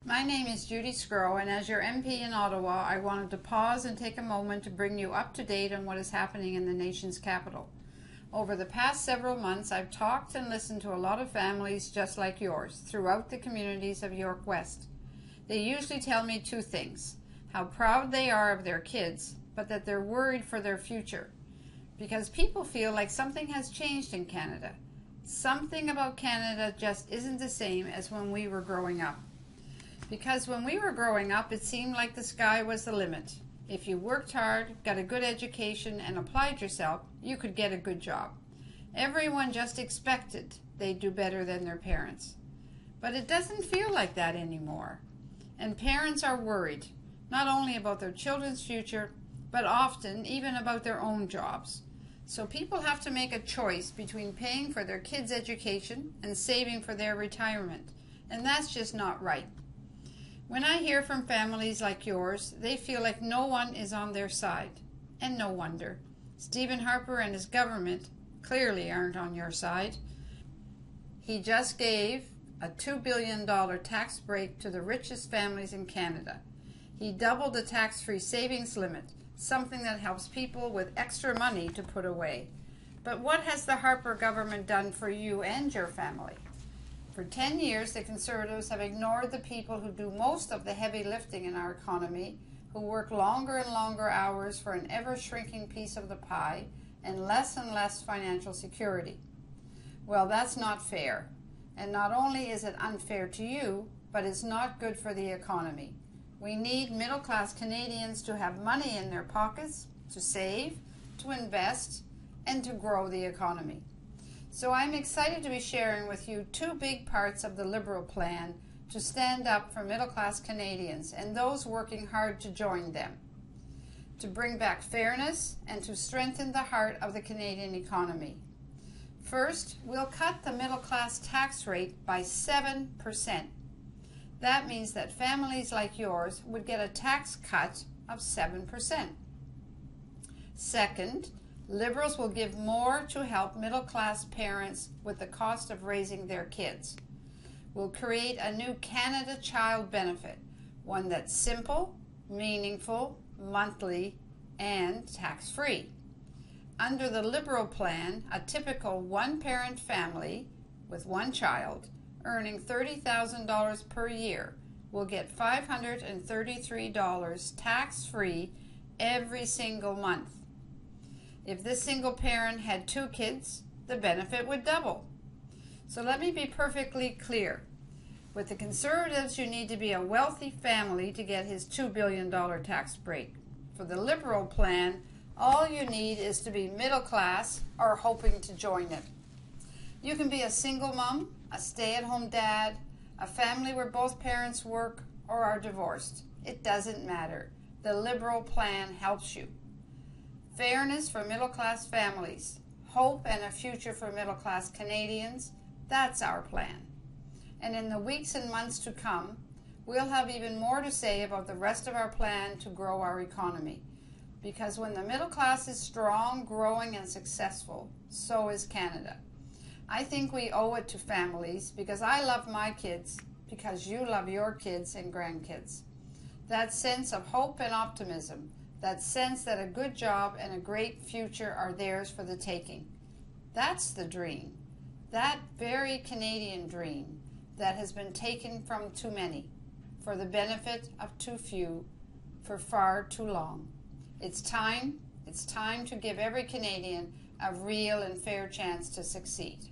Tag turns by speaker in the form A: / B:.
A: My name is Judy Sgro, and as your MP in Ottawa, I wanted to pause and take a moment to bring you up to date on what is happening in the nation's capital. Over the past several months, I've talked and listened to a lot of families just like yours throughout the communities of York West. They usually tell me two things: how proud they are of their kids, but that they're worried for their future. Because people feel like something has changed in Canada. Something about Canada just isn't the same as when we were growing up. Because when we were growing up, it seemed like the sky was the limit. If you worked hard, got a good education, and applied yourself, you could get a good job. Everyone just expected they'd do better than their parents. But it doesn't feel like that anymore. And parents are worried, not only about their children's future, but often even about their own jobs. So people have to make a choice between paying for their kids' education and saving for their retirement. And that's just not right. When I hear from families like yours, they feel like no one is on their side. And no wonder. Stephen Harper and his government clearly aren't on your side. He just gave a $2 billion tax break to the richest families in Canada. He doubled the tax-free savings limit, something that helps people with extra money to put away. But what has the Harper government done for you and your family? For 10 years, the Conservatives have ignored the people who do most of the heavy lifting in our economy, who work longer and longer hours for an ever-shrinking piece of the pie and less financial security. Well, that's not fair. And not only is it unfair to you, but it's not good for the economy. We need middle-class Canadians to have money in their pockets, to save, to invest, and to grow the economy. So I'm excited to be sharing with you two big parts of the Liberal plan to stand up for middle-class Canadians and those working hard to join them, to bring back fairness and to strengthen the heart of the Canadian economy. First, we'll cut the middle-class tax rate by 7%. That means that families like yours would get a tax cut of 7%. Second, Liberals will give more to help middle-class parents with the cost of raising their kids. We'll create a new Canada Child Benefit, one that's simple, meaningful, monthly, and tax-free. Under the Liberal plan, a typical one-parent family with one child earning $30,000 per year will get $533 tax-free every single month. If this single parent had two kids, the benefit would double. So let me be perfectly clear. With the Conservatives, you need to be a wealthy family to get his $2 billion tax break. For the Liberal plan, all you need is to be middle class or hoping to join it. You can be a single mom, a stay-at-home dad, a family where both parents work or are divorced. It doesn't matter. The Liberal plan helps you. Fairness for middle-class families, hope and a future for middle-class Canadians, that's our plan. And in the weeks and months to come, we'll have even more to say about the rest of our plan to grow our economy. Because when the middle class is strong, growing, and successful, so is Canada. I think we owe it to families, because I love my kids, because you love your kids and grandkids. That sense of hope and optimism, that sense that a good job and a great future are theirs for the taking. That's the dream, that very Canadian dream that has been taken from too many, for the benefit of too few, for far too long. It's time to give every Canadian a real and fair chance to succeed.